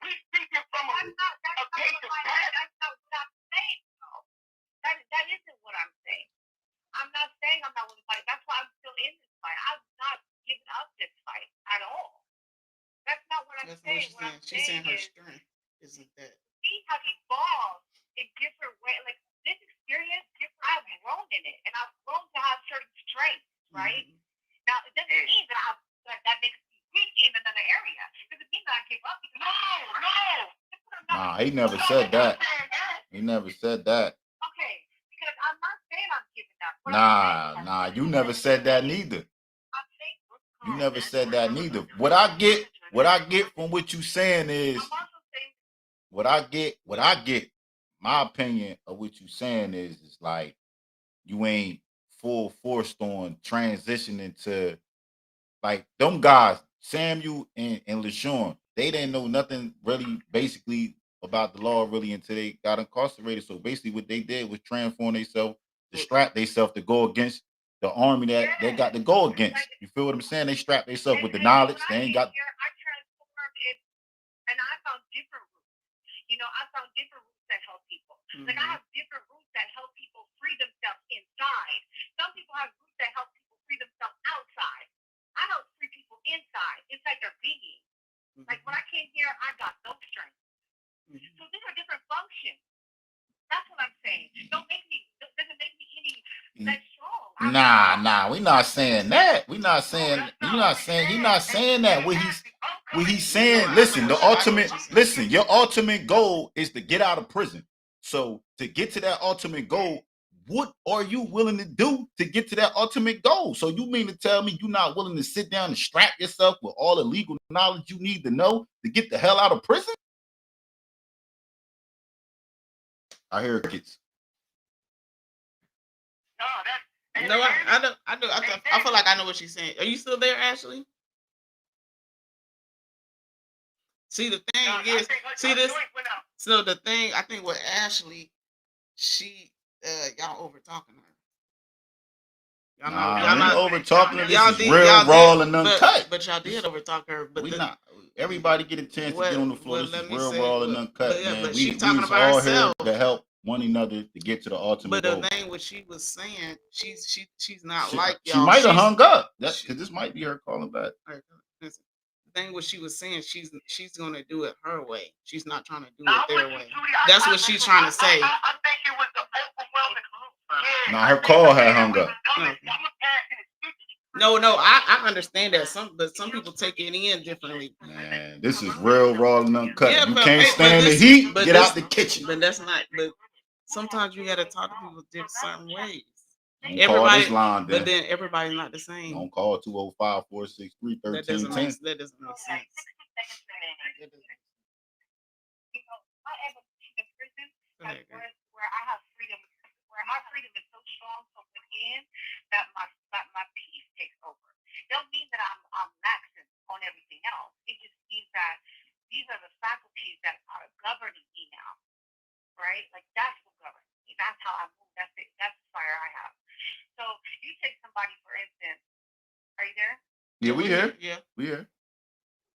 we speaking from a place of past. That's not what I'm saying, though. That isn't what I'm saying. I'm not saying I'm not willing to fight. That's why I'm still in this fight. I'm not giving up this fight at all. That's not what I'm saying. What I'm She's saying saying her is, strength isn't that. we have evolved in different ways. Like this experience, I've grown in it, and I've grown to have certain strengths, right? Mm-hmm. Now, it doesn't mean that makes me weak in another area. It doesn't mean that I give up. No. Nah, he never said that. He never said that. Okay, because I'm not saying I'm giving up. Nah, you never said that neither. You never said that neither. What I get from what you saying is, what I get, my opinion of what you saying is like, you ain't full forced on transitioning to, like, them guys, Samuel and LaShawn, they didn't know nothing really basically about the law really until they got incarcerated. So basically what they did was transform themselves, distract themselves to go against the army that they got to go against. You feel what I'm saying? They strapped themselves with the knowledge. They ain't got. I transformed it, and I found different routes. You know, I found different routes that help people. Like I have different routes that help people free themselves inside. Some people have routes that help people free themselves outside. I help free people inside their being. Like when I came here, I got no strength. So these are different functions. That's what I'm saying. Doesn't make me any less strong. Nah, we not saying that. You're not saying that. What he's saying, listen, your ultimate goal is to get out of prison. So to get to that ultimate goal, what are you willing to do to get to that ultimate goal? So you mean to tell me you're not willing to sit down and strap yourself with all the legal knowledge you need to know to get the hell out of prison? I hear it gets. No, I don't. I feel like I know what she's saying. Are you still there, Ashely? See, the thing is, so the thing, I think with Ashely, y'all over talking her. Y'all not over talking her. This is real, raw, and uncut. But y'all did over talk her. But we not. Everybody get a chance to get on the floor. This is real, raw, and uncut, man. But we talking was about all herself. here to help one another to get to the ultimate goal. But the thing what she was saying, she's not like y'all. She might have hung up. That's because this might be her calling back. The thing what she was saying, she's gonna do it her way. She's not trying to do it their way. That's what she's trying to say. I think it was the overwhelming group. Nah, her call had hung up. No, I understand that. But some people take it in differently. Man, this is real, raw, and uncut. Yeah, you can't stand the heat. Get out the kitchen. But that's not. But sometimes you gotta talk to people certain ways. Don't everybody, call this line, but then everybody's not the same. Don't call 205-463-1310. That doesn't make sense. My evolution in prison where I have freedom, where my freedom is so strong from within that my peace takes over. It don't mean that I'm maxing on everything else. It just means that these are the faculties that are governing me now, right? Like that's what governs me. That's how I move. That's it. That's the fire I have. So you take somebody, for instance. Are you there? Yeah, we here. Yeah, we here.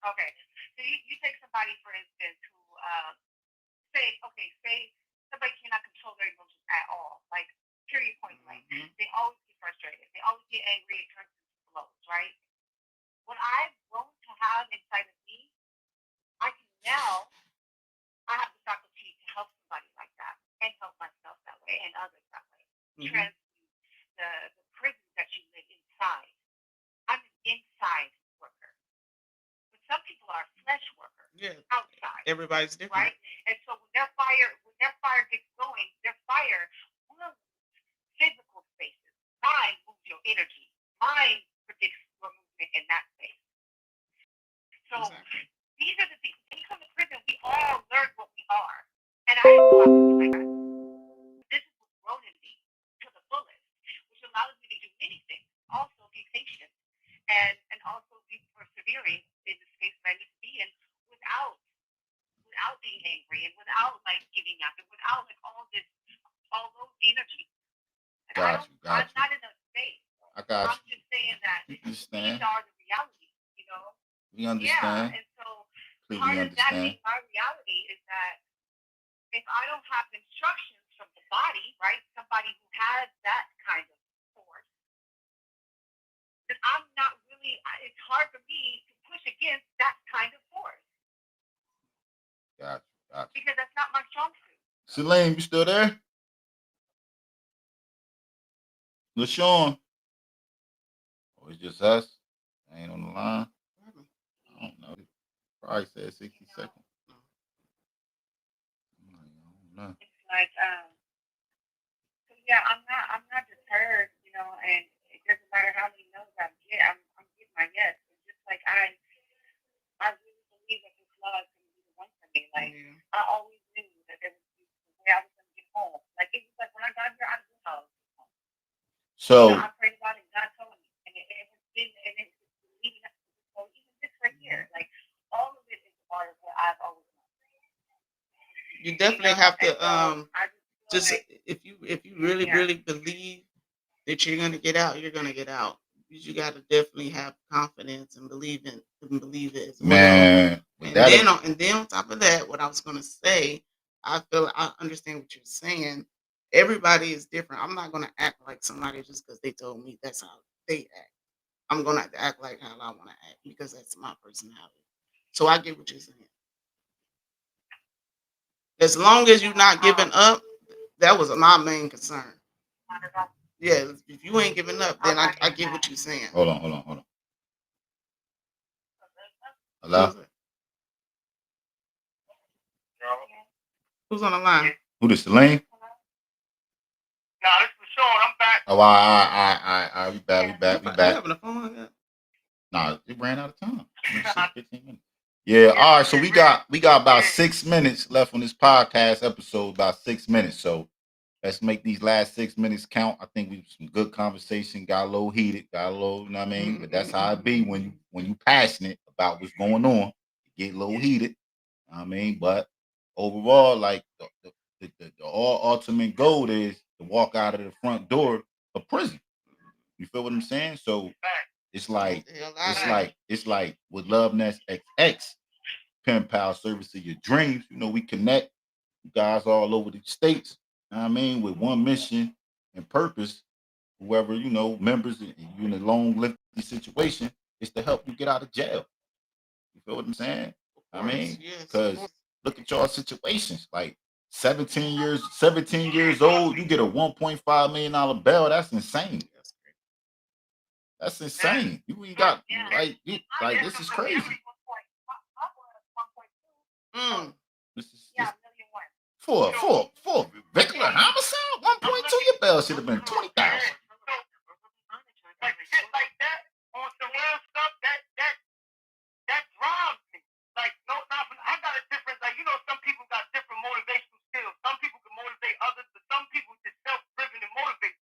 Okay. So you take somebody, for instance, who say somebody cannot control their emotions at all. Like, period, point blank. They always get frustrated. They always get angry. It turns into blows, right? What I've grown to have inside of me, I have the faculty to help somebody like that and help myself that way and others that way. Transmute the prison that you live inside. I'm an inside worker. But some people are flesh workers. Yeah. Outside. Everybody's different. Right? And so when their fire gets going, their fire moves physical spaces. Mine moves your energy. Mine predicts your movement in that space. So these are the things. When you come to prison, we all learn what we are. And I am like that. This is what's grown in me to the fullest, which allows me to do many things. Also be patient and also be persevering in the space that I need to be in without being angry and without like giving up and without like all this all those energies. And Got you. I'm not in a space. I got I'm just saying that these are the realities, you know? We understand. Yeah, and so Completely part of that understand. being my reality is that if I don't have instructions from the body, right, somebody who has that kind of force, then I'm not really, it's hard for me to push against that kind of force. Got you. Because that's not my strong suit. Celine, you still there? LaShawn? Oh, it's just us? I ain't on the line? I don't know. Probably said 60 seconds. I don't know. It's like, yeah, I'm not deterred, you know, and it doesn't matter how many no's I get, I'm getting my yes. It's just like I really believe that this love is going to be the one for me. Like, I always knew that there was the way I was going to get home. Like, it was like when I got here, I knew how I was getting home. So, you know, I prayed about it, and God told me, and it was been, and it's leading up to this. So even this right here, like, all of it is part of what I've always known. You definitely have to just like, if you really really believe that you're gonna get out, you're gonna get out. You got to definitely have confidence and believe it as well. man, And then on top of that, what I was gonna say, I understand what you're saying. Everybody is different. I'm not gonna act like somebody just because they told me that's how they act. I'm gonna have to act like how I want to act because that's my personality. So I get what you're saying. As long as you're not giving up, that was my main concern. Yeah, if you ain't giving up, then I get what you're saying. Hold on. Hello? Who's on the line? Who this, Celine? Nah, this is Sean. I'm back. Oh, I we back. You having a phone like that? Nah, it ran out of time. 15 minutes. Yeah, all right. So we got about 6 minutes left on this podcast episode. About 6 minutes. So let's make these last 6 minutes count. I think we some good conversation. Got a little heated. Got a little, you know what I mean. But that's how it be when you passionate about what's going on. You get a little heated. You know what I mean, but overall, like the all ultimate goal is to walk out of the front door of prison. You feel what I'm saying? So it's like with Lovenestxx pen pal service to your dreams. You know, we connect you guys all over the states. You know what I mean, with one mission and purpose. Whoever you know, members, you in a long lengthy situation, is to help you get out of jail. You feel what I'm saying? I mean, because look at y'all situations. Like 17 years old, you get a $1.5 million bail. That's insane. That's insane. You ain't got this is crazy. This is for regular homicide, 1.2. Your bail should have been 20,000. Like shit like that on some real stuff that drives me. Like I got a different, like, you know, some people got different motivational skills. Some people can motivate others, but some people just self-driven and motivated.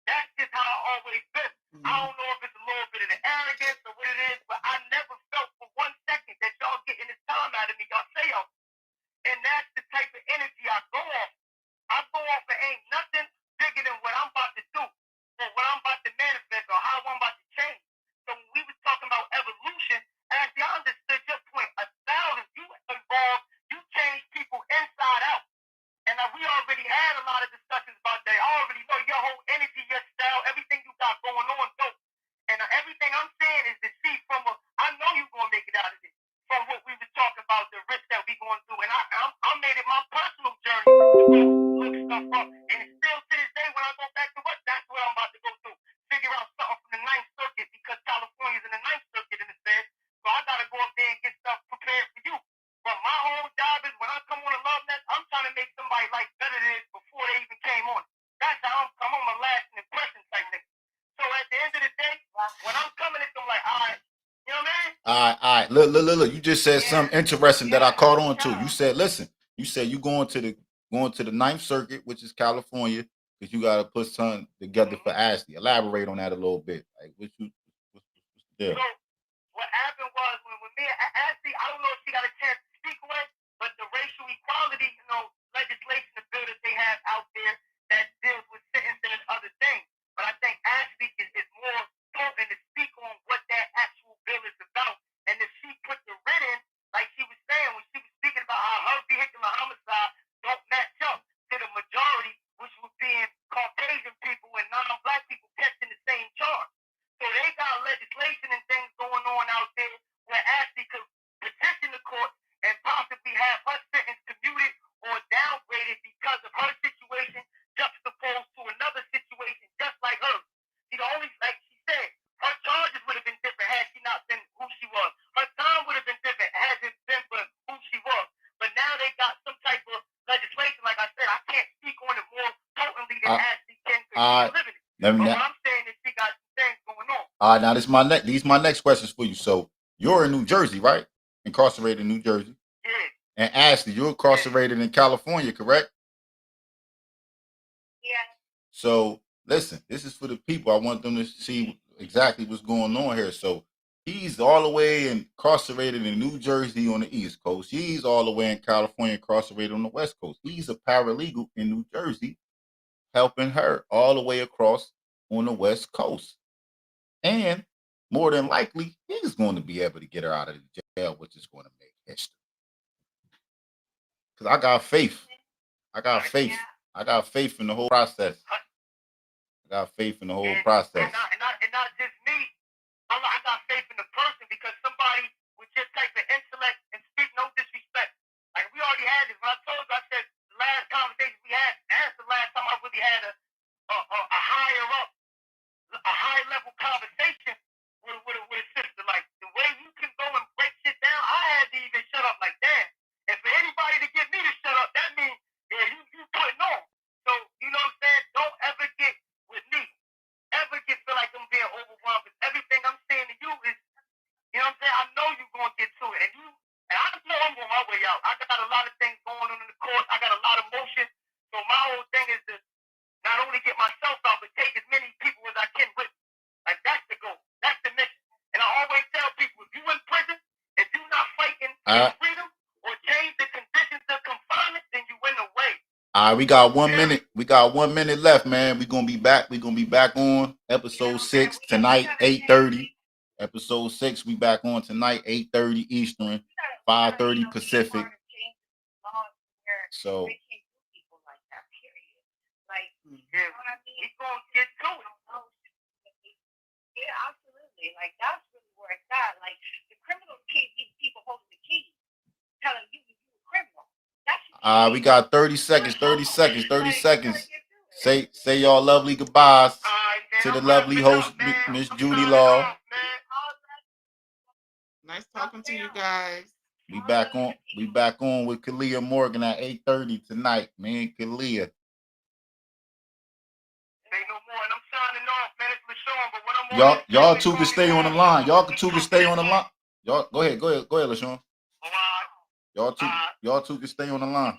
That's just how I always been. I don't know if it's a little bit of the arrogance or what it is, but I never felt for 1 second that y'all getting this time out of me. Y'all say y'all. And that's the type of energy I go off. I go off and ain't nothing bigger than what I'm about to do or what I'm about to manifest or how I'm about to change. So when we was talking about evolution, actually I understood your point. 1,000, you evolved, you changed people inside out. And we already had a lot of discussions about that. I already know your whole energy, your style, everything you got going on. So, and everything I'm saying is to see I know you're going to make it out of this. From what we were talking about, the risk that we going through. And I made it my personal journey to go look stuff up. And it's still to this day when I go back to work, that's what I'm about to go through. Figure out something from the Ninth Circuit because California's in the Ninth Circuit in the Fed. So I got to go up there and get stuff prepared for you. But my whole job is when I come on a Lovenestx, I'm trying to make somebody like better than this before they even came on. That's how I'm on my lasting impression type thing. So at the end of the day, when I'm coming at them like, all right, you know what I mean? All right. Look. You just said something interesting that I caught on to. You said, listen, you going to the Ninth Circuit, which is California, because you got to put something together for Ashely. Elaborate on that a little bit. Like, what's the deal? So what happened was when me and Ashely, I don't know if she got a chance to speak with, but the racial equality, legislation, the bill that they have out there that All right. But what I'm saying is she got things going on. All right, now these my next questions for you. So you're in New Jersey, right? Incarcerated in New Jersey. Yeah. And Ashely, you're incarcerated in California, correct? Yeah. So listen, this is for the people. I want them to see exactly what's going on here. So he's all the way incarcerated in New Jersey on the East Coast. He's all the way in California incarcerated on the West Coast. He's a paralegal in New Jersey, helping her all the way across on the West Coast. And more than likely, he's going to be able to get her out of the jail, which is going to make history. Because I got faith. I got faith. I got faith in the whole process. I got faith in the whole process. And not just me. I got faith in the person because somebody with this type of intellect and speak no disrespect. Like we already had this. When I told you, I said the last conversation we had, that's the last time I really had a higher up, a high level conversation with a sister. Like the way you can go and break shit down, I had to even shut up like that. And for anybody to get me to shut up, that means you putting on. So you know what I'm saying? Don't ever get with me. Ever feel like I'm being overwhelmed with everything I'm saying to you is, you know what I'm saying? I know you're gonna get to it. And I know I'm on my way out. I got a lot of things going on in the court. I got a lot of motion. So my whole thing is to not only get myself out, but take as many people as I can with me. Like that's the goal. That's the mission. And I always tell people, if you in prison, if you're not fighting for freedom or change the conditions of confinement, then you win the way. All right, we got 1 minute. We got 1 minute left, man. We're gonna be back. We're gonna be back on episode 6 tonight, 8:30. Episode 6, we back on tonight, 8:30 Eastern, 5:30 Pacific. So He's gonna get to it. Yeah, absolutely. Like that's really where it's at. Like the criminals can't keep people holding the keys, telling you you're a criminal. We got 30 seconds, 30 seconds, 30 seconds. Say y'all lovely goodbyes to the lovely host, Miss Judy Law. Nice talking to you guys. We back on with Kalia Morgan at 8:30 tonight, man. Kalia. Y'all two can stay on the line. Y'all two can stay on the line. Y'all go ahead, LaShawn. Y'all two can stay on the line.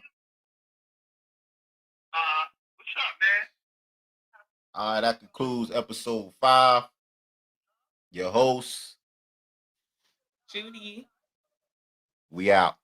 What's up, man? All right, that concludes episode 5. Your host, Judy. we out.